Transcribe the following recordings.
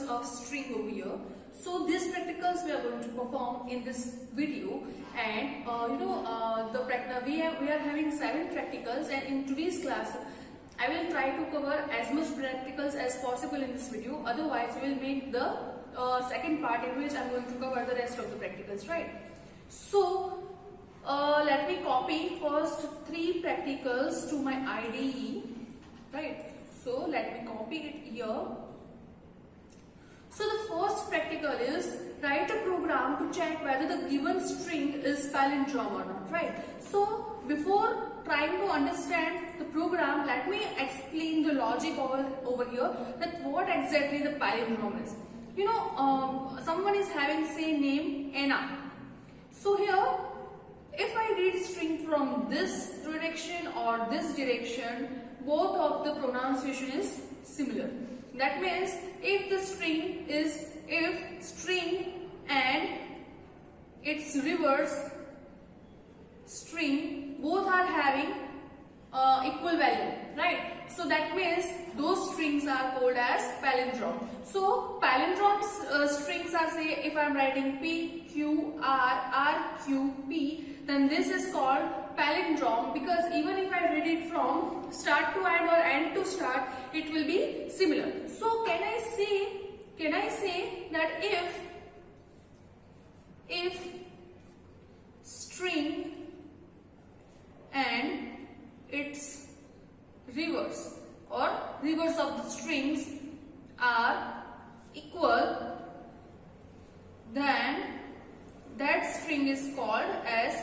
Of string over here. So these practicals we are going to perform in this video, and we are having 7 practicals, and in today's class I will try to cover as much practicals as possible in this video. Otherwise we will make the second part in which I am going to cover the rest of the practicals, right? So let me copy first 3 practicals to my IDE, right? So let me copy it here. So the first practical is write a program to check whether the given string is palindrome or not, right? So before trying to understand the program, let me explain the logic over here, that what exactly the palindrome is. You know, someone is having, say, name Anna. So here, if I read string from this direction or this direction, both of the pronunciation is similar. That means if string and its reverse string both are having equal value, right? So that means those strings are called as palindrome. So palindrome strings are, say, if I am writing P, Q, R, R, Q, P, then this is called palindrome, because even if I read it from start to end or end to start, it will be similar. So can I say that if string and its reverse or reverse of the strings are equal, then that string is called as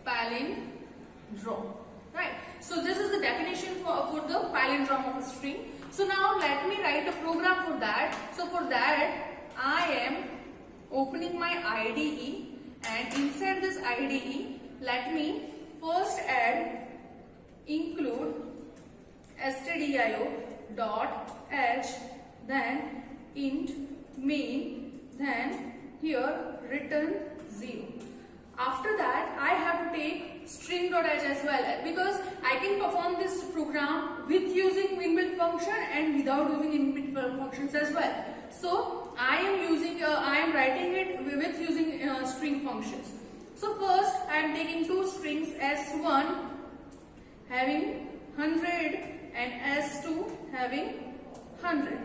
palindrome, right? So this is the definition for the palindrome of a string. So now let me write a program for that. So for that I am opening my IDE, and inside this IDE let me first add include stdio dot h, then int main, then here return 0. After that I have to take string.h as well, because I can perform this program with using inbuilt function and without using inbuilt functions as well. So I am writing it with using string functions. So first I am taking 2 strings, s1 having 100 and s2 having 100.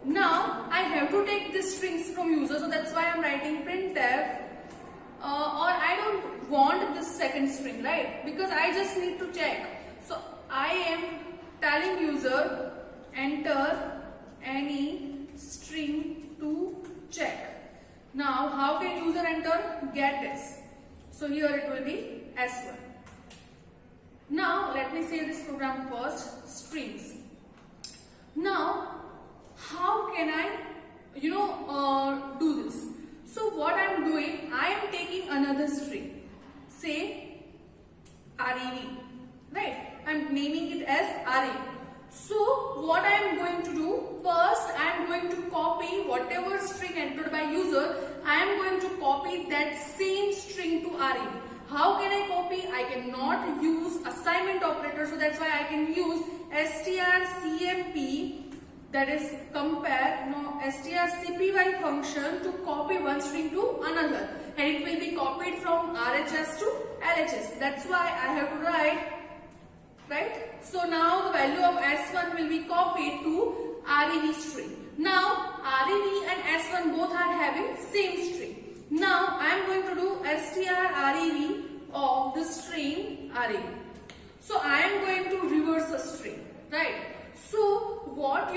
Now I have to take these strings from user, so that's why I am writing printf. Or I don't want this second string, right? Because I just need to check. So I am telling user enter any string to check. Now how can user enter get s? So here it will be s1. Now let me say this program first, strings. Now how can I do this? So what I am doing, I am taking another string, say rev, right? I am naming it as rev. So what I am going to do, first I am going to copy whatever string entered by user, I am going to copy that same string to rev. How can I copy? I cannot use assignment operator, so that's why I can use strcmp, that is strcpy function to copy one string to another, and it will be copied from RHS to LHS. That's why I have to write, right? So now the value of S1 will be copied to rev string. Now REV and S1 both are having same string. Now I am going to do strrev of the string REV. So I am going to reverse the string, right? So what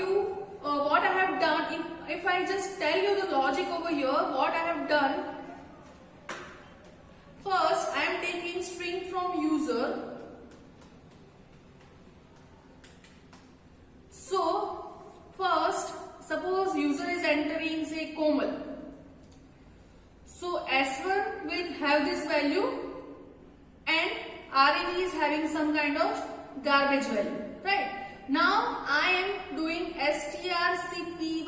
I have done, if I just tell you the logic over here, what I have done, first I am taking string from user. So first, suppose user is entering say Komal. So S1 will have this value and REV is having some kind of garbage value, right? Now I am doing strcpy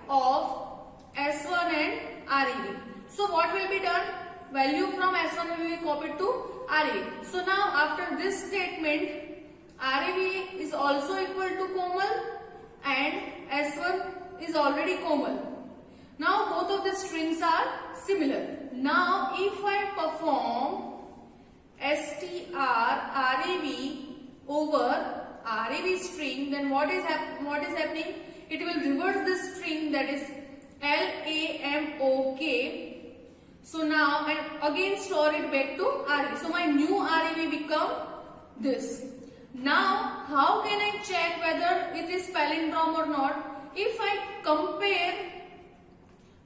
of S1 and REV. So what will be done? Value from S1 will be copied to REV. So now after this statement, REV is also equal to Komal and S1 is already Komal. Now both of the strings are similar. Now if I perform strrev over REV string, then what is happening? It will reverse this string, that is LAMOK. So now and again store it back to REV. So my new REV become this. Now how can I check whether it is palindrome or not? If I compare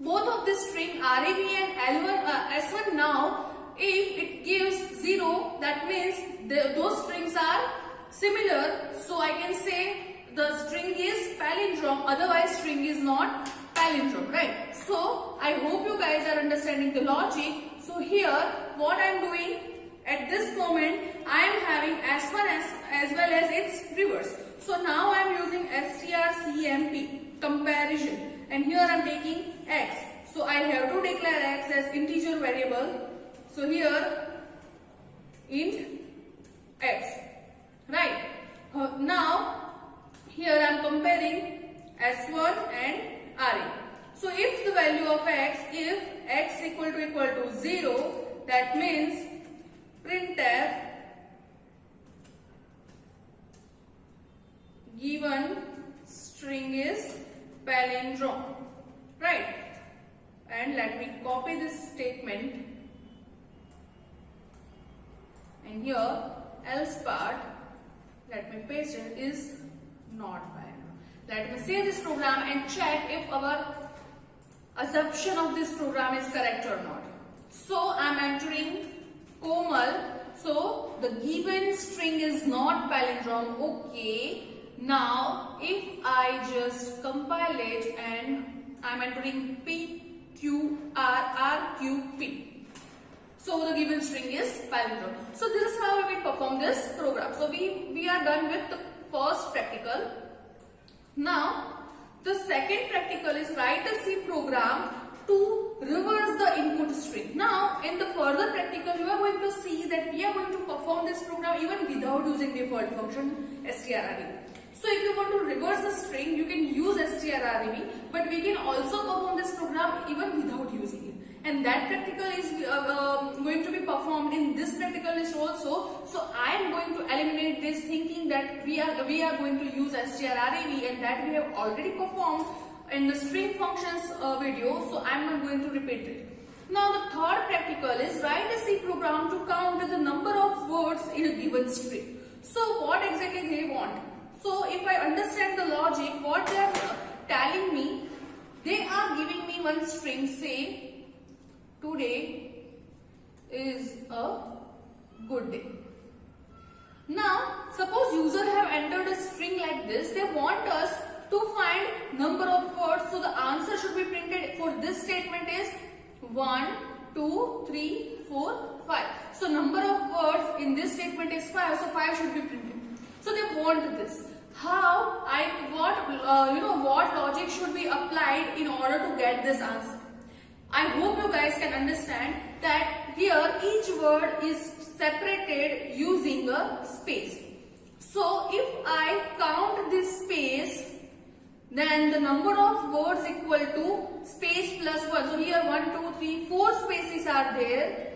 both of the string REV and S1 now, if it gives 0, that means those strings are similar. So I can say the string is palindrome, otherwise string is not palindrome, right? So I hope you guys are understanding the logic. So here what I am doing at this moment, I am having S1 as well as its reverse. So now I am using strcmp comparison, and here I am taking x. So I have to declare x as integer variable. So here int x, right? Now here I am comparing S1 and REV. So if the value of x, if x equal to 0, that means printf given string is palindrome, right? And let me copy this statement, and here else part, let me paste it, is not palindrome. Let me save this program and check if our assumption of this program is correct or not. So I am entering Komal, so the given string is not palindrome. Okay, now if I just compile it and I am entering PQRRQP, so the given string is palindrome. So this is how we will perform this program. So we are done with the first practical. Now the second practical is write a C program to reverse the input string. Now in the further practical you are going to see that we are going to perform this program even without using default function strrev. So if you want to reverse the string, you can use strrev, but we can also perform this program even without using it. And that practical is going to be performed in this practical list also. So I am going to eliminate this, thinking that we are going to use strrev, and that we have already performed in the string functions video. So I am not going to repeat it. Now the third practical is write a C program to count the number of words in a given string. So what exactly they want? So if I understand the logic, what they are telling me, they are giving me one string, say today is a good day. Now suppose user have entered a string like this, they want us to find number of words. So the answer should be printed for this statement is 1, 2, 3, 4, 5. So number of words in this statement is 5, so 5 should be printed. So they want this. What logic should be applied in order to get this answer? I hope you guys can understand that here each word is separated using a space. So if I count this space, then the number of words equal to space plus 1. So here 1, 2, 3, 4 spaces are there.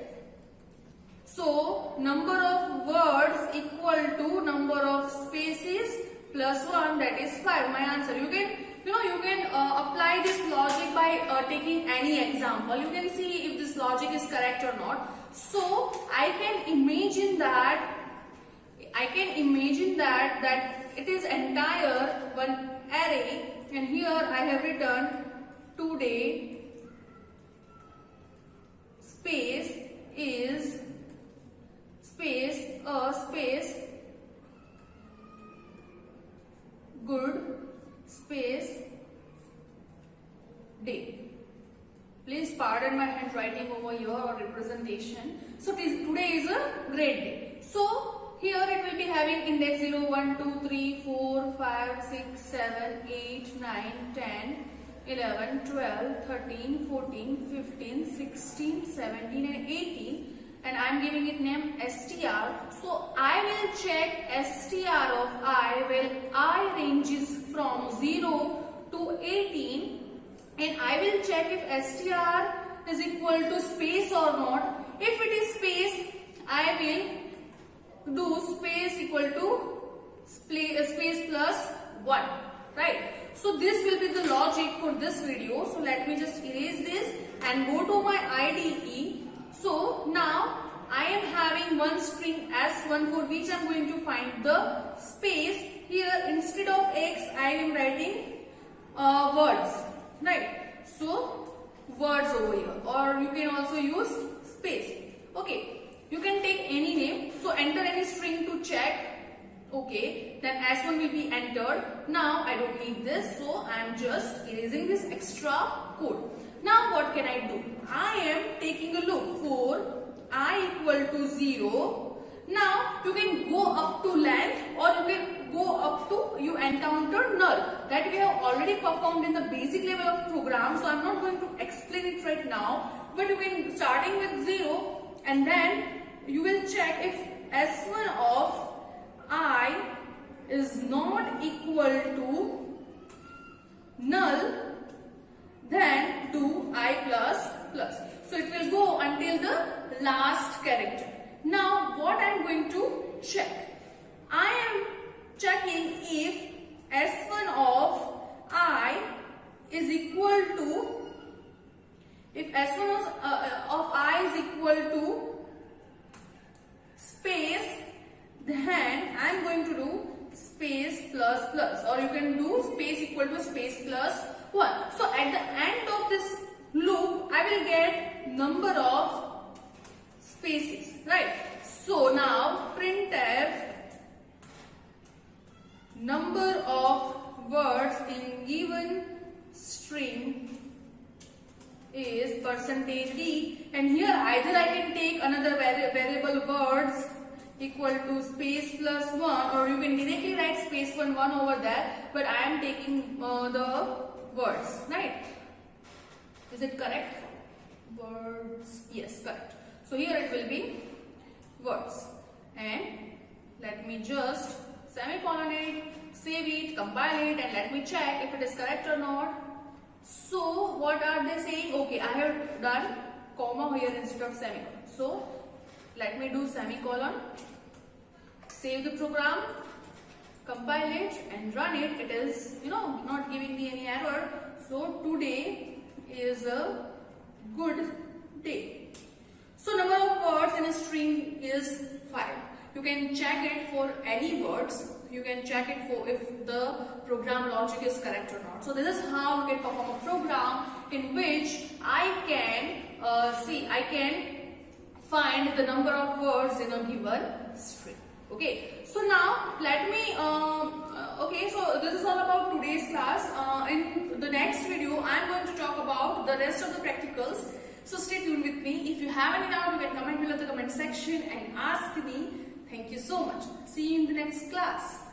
So number of words equal to number of spaces plus 1, that is 5. My answer. You can You can apply this logic by taking any example. You can see if this logic is correct or not. So I can imagine that it is entire one array, and here I have written today space is space good space day. Please pardon my handwriting over here or representation. So today is a great day. So here it will be having index 0, 1, 2, 3, 4, 5, 6, 7, 8, 9, 10, 11, 12, 13, 14, 15, 16, 17 and 18. And I am giving it name str. So I will check str of I where I ranges from 0 to 18, and I will check if str is equal to space or not. If it is space, I will do space equal to space plus 1, right? So this will be the logic for this video. So let me just erase this and go to my IDE. So now I am having one string S1 for which I am going to find the space. Here instead of X I am writing words, right? So words over here, or you can also use space. Okay, you can take any name. So enter any string to check. Okay, then S1 will be entered. Now I don't need this, so I am just erasing this extra code. Now what can I do? I am taking a look for I equal to 0. Now you can go up to length, or you can go up to you encounter null. That we have already performed in the basic level of program, so I am not going to explain it right now. But you can starting with 0, and then you will check if S1 of I is not equal to null, then do I plus plus. So it will go until the last character. Now what I am going to check? I am checking if S1 of I is equal to, if S1 of I is equal to space, then I am going to do space plus plus, or you can do space equal to space plus 1. So at the end of this loop, I will get number of spaces, right? So now printf number of words in given string is %d, and here either I can take another variable words equal to space plus 1, or you can directly write space 1 over there, but I am taking the words, right? Is it correct? Words, yes, correct. So here it will be words, and let me just semicolon it, save it, compile it, and let me check if it is correct or not. So what are they saying? Okay, I have done comma here instead of semicolon. So let me do semicolon, save the program, compile it and run it. It is, not giving me any error. So today is a good day. So number of words in a string is 5. You can check it for any words. You can check it for if the program logic is correct or not. So this is how you can perform a program in which I can find the number of words in a given string. Okay, so now let me so this is all about today's class. In the next video I am going to talk about the rest of the practicals, so stay tuned with me. If you have any doubt, you can comment below the comment section and ask me. Thank you so much. See you in the next class.